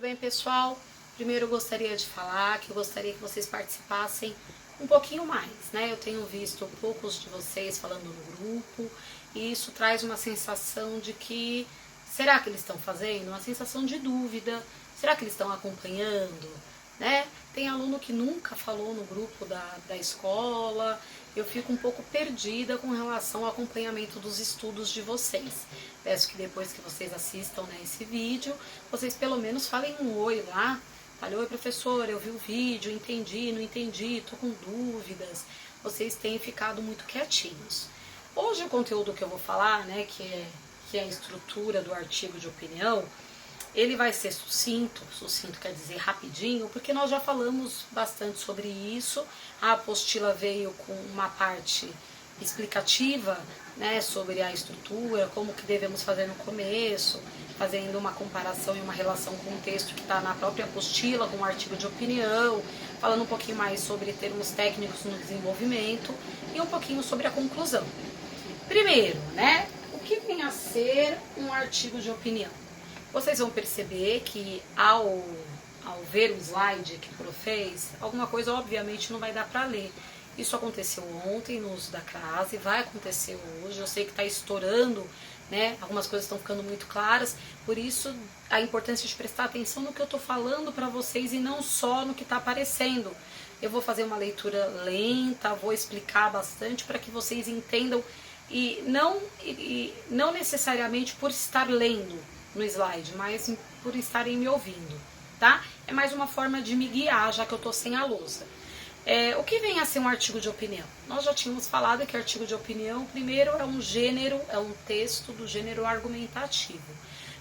bem, pessoal? Primeiro eu gostaria de falar que eu gostaria que vocês participassem um pouquinho mais, né? Eu tenho visto poucos de vocês falando no grupo e isso traz uma sensação de que, será que eles estão fazendo? Uma sensação de dúvida, será que eles estão acompanhando, né? Tem aluno que nunca falou no grupo da escola, eu fico um pouco perdida com relação ao acompanhamento dos estudos de vocês. Peço que depois que vocês assistam, né, esse vídeo, vocês pelo menos falem um oi lá. Falei, oi professor, eu vi o vídeo, entendi, não entendi, tô com dúvidas. Vocês têm ficado muito quietinhos. Hoje o conteúdo que eu vou falar, né, que é a estrutura do artigo de opinião, ele vai ser sucinto quer dizer rapidinho, porque nós já falamos bastante sobre isso. A apostila veio com uma parte explicativa, né, sobre a estrutura, como que devemos fazer no começo, fazendo uma comparação e uma relação com o texto que está na própria apostila, com o artigo de opinião, falando um pouquinho mais sobre termos técnicos no desenvolvimento e um pouquinho sobre a conclusão. Primeiro, né, o que vem a ser um artigo de opinião? Vocês vão perceber que ao ver o slide que o Pro fez, alguma coisa obviamente não vai dar para ler. Isso aconteceu ontem no uso da classe, vai acontecer hoje, eu sei que está estourando, né? Algumas coisas estão ficando muito claras, por isso a importância de prestar atenção no que eu estou falando para vocês e não só no que está aparecendo. Eu vou fazer uma leitura lenta, vou explicar bastante para que vocês entendam e não necessariamente por estar lendo no slide, mas por estarem me ouvindo, tá? É mais uma forma de me guiar, já que eu tô sem a lousa. O que vem a ser um artigo de opinião? Nós já tínhamos falado que artigo de opinião, primeiro, é um gênero, é um texto do gênero argumentativo.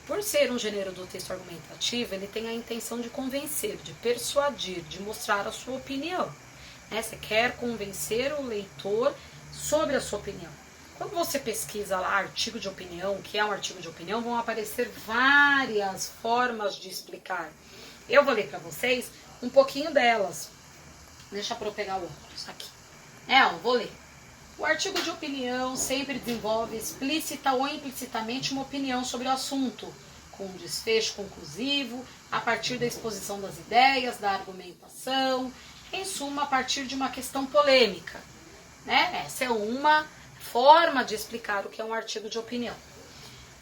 Por ser um gênero do texto argumentativo, ele tem a intenção de convencer, de persuadir, de mostrar a sua opinião, né? Você quer convencer o leitor sobre a sua opinião. Quando você pesquisa lá artigo de opinião, o que é um artigo de opinião, vão aparecer várias formas de explicar. Eu vou ler para vocês um pouquinho delas. Deixa eu pegar o óculos aqui. Vou ler. O artigo de opinião sempre desenvolve explícita ou implicitamente uma opinião sobre o assunto, com um desfecho conclusivo, a partir da exposição das ideias, da argumentação, em suma, a partir de uma questão polêmica, né? Essa é uma forma de explicar o que é um artigo de opinião.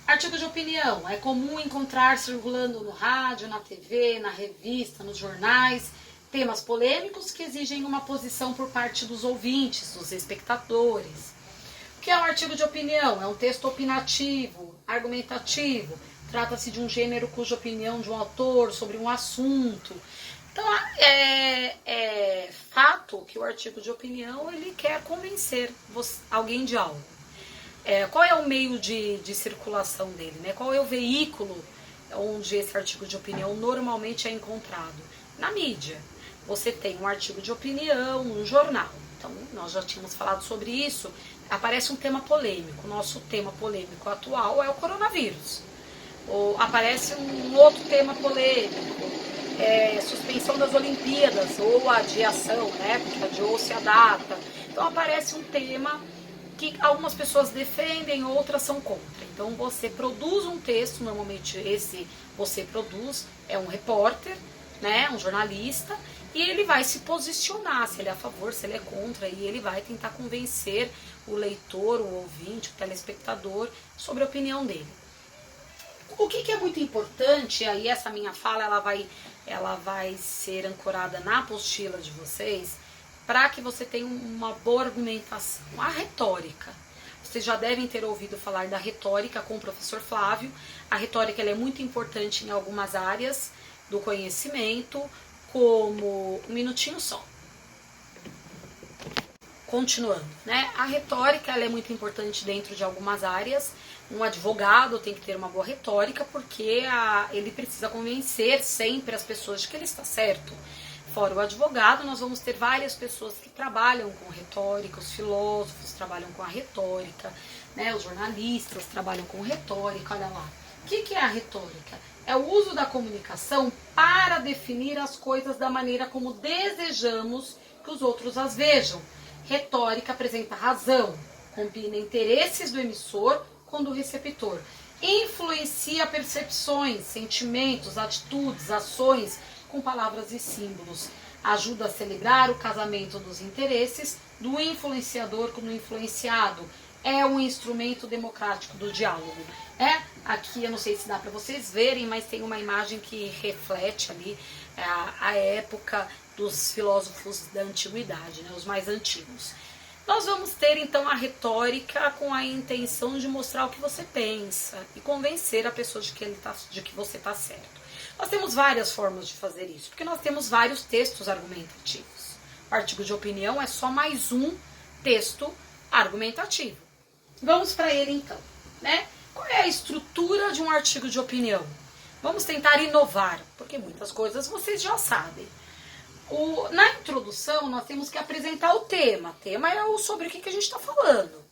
Artigo de opinião é comum encontrar circulando no rádio, na TV, na revista, nos jornais, temas polêmicos que exigem uma posição por parte dos ouvintes, dos espectadores. O que é um artigo de opinião? É um texto opinativo, argumentativo. Trata-se de um gênero cuja opinião de um autor sobre um assunto. Então, é fato que o artigo de opinião ele quer convencer alguém de algo. Qual é o meio de circulação dele, né? Qual é o veículo onde esse artigo de opinião normalmente é encontrado? Na mídia. Você tem um artigo de opinião, um jornal. Então, nós já tínhamos falado sobre isso. Aparece um tema polêmico. Nosso tema polêmico atual é o coronavírus. Ou aparece um outro tema polêmico. Suspensão das Olimpíadas ou adiação, né, porque adiou-se a data. Então aparece um tema que algumas pessoas defendem, outras são contra. Então você produz um texto, normalmente esse você produz, é um repórter, né, um jornalista, e ele vai se posicionar, se ele é a favor, se ele é contra, e ele vai tentar convencer o leitor, o ouvinte, o telespectador sobre a opinião dele. O que é muito importante, aí essa minha fala ela vai ser ancorada na apostila de vocês, para que você tenha uma boa argumentação. A retórica. Vocês já devem ter ouvido falar da retórica com o professor Flávio. A retórica ela é muito importante em algumas áreas do conhecimento, como... Um minutinho só. Continuando, né? A retórica ela é muito importante dentro de algumas áreas. Um advogado tem que ter uma boa retórica porque ele precisa convencer sempre as pessoas de que ele está certo. Fora o advogado, nós vamos ter várias pessoas que trabalham com retórica, os filósofos trabalham com a retórica, né? Os jornalistas trabalham com retórica, olha lá. O que é a retórica? É o uso da comunicação para definir as coisas da maneira como desejamos que os outros as vejam. Retórica apresenta razão, combina interesses do emissor com do receptor. influencia percepções, sentimentos, atitudes, ações com palavras e símbolos. Ajuda a celebrar o casamento dos interesses do influenciador com o influenciado. É um instrumento democrático do diálogo. Aqui eu não sei se dá para vocês verem, mas tem uma imagem que reflete ali a época dos filósofos da antiguidade, né, os mais antigos. Nós vamos ter então a retórica com a intenção de mostrar o que você pensa e convencer a pessoa de que você está certo. Nós temos várias formas de fazer isso, porque nós temos vários textos argumentativos. O artigo de opinião é só mais um texto argumentativo. Vamos para ele então, né? Qual é a estrutura de um artigo de opinião? Vamos tentar inovar, porque muitas coisas vocês já sabem. Na introdução, nós temos que apresentar o tema. O tema é sobre o que a gente está falando.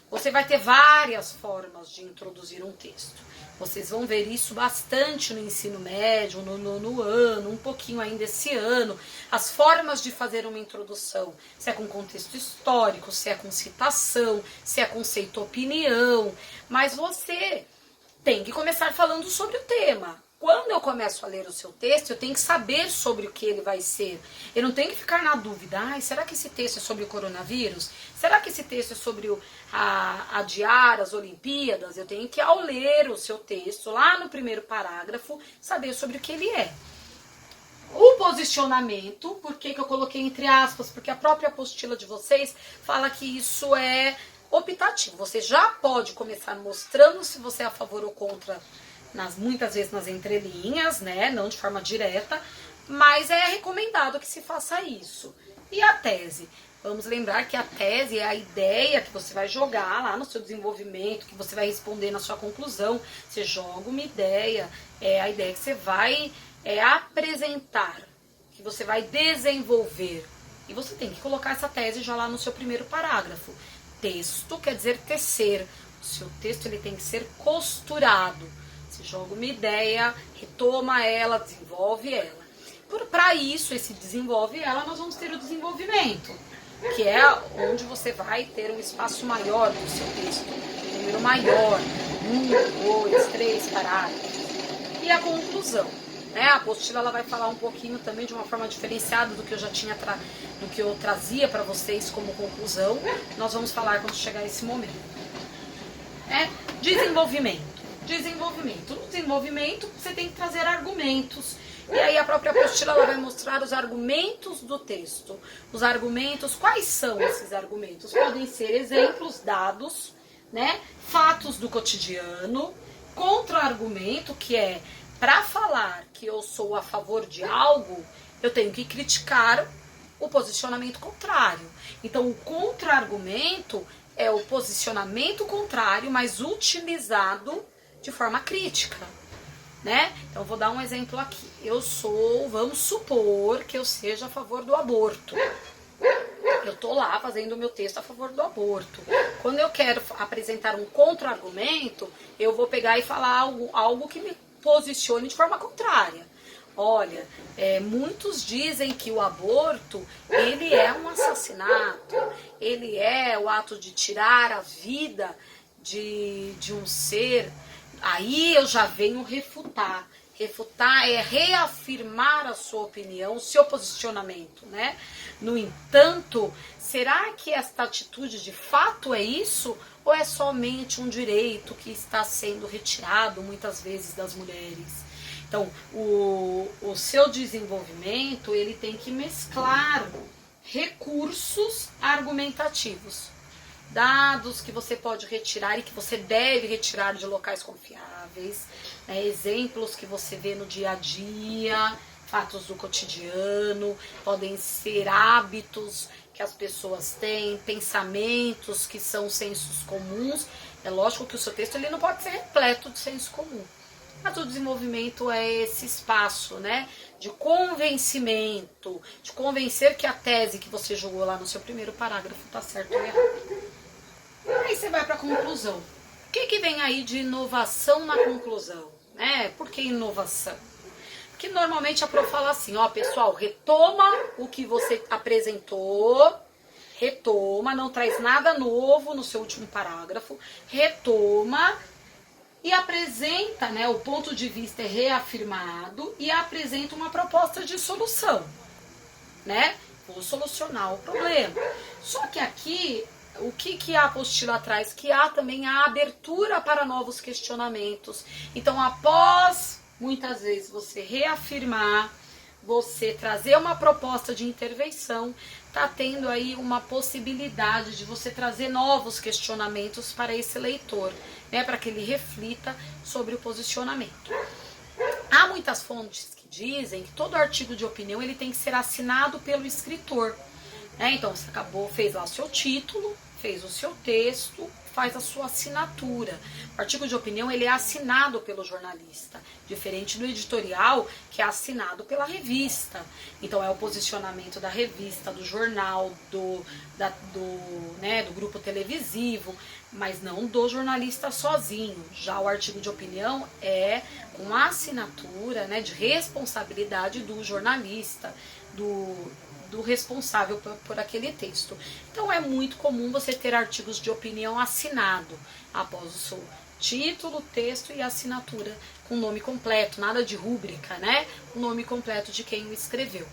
Você vai ter várias formas de introduzir um texto. Vocês vão ver isso bastante no ensino médio, no ano, um pouquinho ainda esse ano. As formas de fazer uma introdução. Se é com contexto histórico, se é com citação, se é conceito opinião. Mas você tem que começar falando sobre o tema. Quando eu começo a ler o seu texto, eu tenho que saber sobre o que ele vai ser. Eu não tenho que ficar na dúvida. Será que esse texto é sobre o coronavírus? Será que esse texto é sobre adiar as Olimpíadas? Eu tenho que, ao ler o seu texto, lá no primeiro parágrafo, saber sobre o que ele é. O posicionamento, por que eu coloquei entre aspas? Porque a própria apostila de vocês fala que isso é optativo. Você já pode começar mostrando se você é a favor ou contra, muitas vezes nas entrelinhas, né? Não de forma direta, mas é recomendado que se faça isso. E a tese? Vamos lembrar que a tese é a ideia que você vai jogar lá no seu desenvolvimento, que você vai responder na sua conclusão. Você joga uma ideia, é a ideia que você vai apresentar, que você vai desenvolver. E você tem que colocar essa tese já lá no seu primeiro parágrafo. Texto quer dizer tecer. O seu texto ele tem que ser costurado. Você joga uma ideia, retoma ela, desenvolve ela. Para isso, esse desenvolve ela, nós vamos ter o desenvolvimento, que é onde você vai ter um espaço maior do seu texto, um número maior, 1, 2, 3 parágrafos. E a conclusão, né? A apostila ela vai falar um pouquinho também de uma forma diferenciada do que eu já tinha do que eu trazia para vocês como conclusão. Nós vamos falar quando chegar esse momento. Desenvolvimento. No desenvolvimento, você tem que trazer argumentos. E aí a própria apostila ela vai mostrar os argumentos do texto. Os argumentos, quais são esses argumentos? Podem ser exemplos, dados, né? Fatos do cotidiano. Contra-argumento, que é para falar que eu sou a favor de algo, eu tenho que criticar o posicionamento contrário. Então o contra-argumento é o posicionamento contrário, mas utilizado de forma crítica, né? Então, vou dar um exemplo aqui. Vamos supor que eu seja a favor do aborto. Eu tô lá fazendo o meu texto a favor do aborto. Quando eu quero apresentar um contra-argumento, eu vou pegar e falar algo que me posicione de forma contrária. Olha, muitos dizem que o aborto, ele é um assassinato, ele é o ato de tirar a vida de um ser. Aí eu já venho refutar. Refutar é reafirmar a sua opinião, o seu posicionamento, né? No entanto, será que esta atitude de fato é isso? Ou é somente um direito que está sendo retirado muitas vezes das mulheres? Então, o seu desenvolvimento, ele tem que mesclar recursos argumentativos. Dados que você pode retirar e que você deve retirar de locais confiáveis, né? Exemplos que você vê no dia a dia, fatos do cotidiano, podem ser hábitos que as pessoas têm, pensamentos que são sensos comuns. É lógico que o seu texto ele não pode ser repleto de senso comum, mas o desenvolvimento é esse espaço, né, de convencimento, de convencer que a tese que você jogou lá no seu primeiro parágrafo está certo ou errado. Aí você vai para a conclusão. O que vem aí de inovação na conclusão? Né? Por que inovação? Porque normalmente a prof fala assim, ó pessoal, retoma o que você apresentou, retoma, não traz nada novo no seu último parágrafo, retoma e apresenta, né, o ponto de vista é reafirmado e apresenta uma proposta de solução, né? Vou solucionar o problema. Só que aqui, o que a apostila traz? Que há também a abertura para novos questionamentos. Então, após, muitas vezes, você reafirmar, você trazer uma proposta de intervenção, tá tendo aí uma possibilidade de você trazer novos questionamentos para esse leitor, né, para que ele reflita sobre o posicionamento. Há muitas fontes que dizem que todo artigo de opinião ele tem que ser assinado pelo escritor, né? Então você fez lá o seu título, fez o seu texto, faz a sua assinatura. O artigo de opinião ele é assinado pelo jornalista, diferente do editorial que é assinado pela revista. Então é o posicionamento da revista, do jornal, do grupo televisivo, mas não do jornalista sozinho. Já o artigo de opinião é uma assinatura, né, de responsabilidade do jornalista, do responsável por aquele texto. Então é muito comum você ter artigos de opinião assinado após o seu título, texto e assinatura com nome completo, nada de rúbrica, né? O nome completo de quem o escreveu.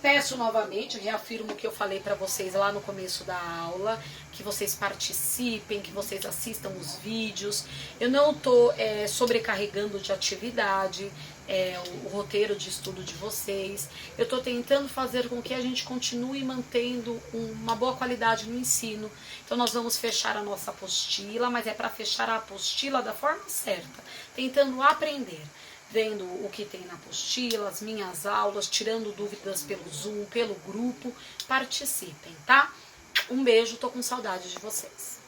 Peço novamente, reafirmo o que eu falei para vocês lá no começo da aula, que vocês participem, que vocês assistam os vídeos. Eu não estou sobrecarregando de atividade o roteiro de estudo de vocês. Eu estou tentando fazer com que a gente continue mantendo uma boa qualidade no ensino. Então nós vamos fechar a nossa apostila, mas é para fechar a apostila da forma certa, tentando aprender, vendo o que tem na apostila, as minhas aulas, tirando dúvidas pelo Zoom, pelo grupo. Participem, tá? Um beijo, tô com saudade de vocês.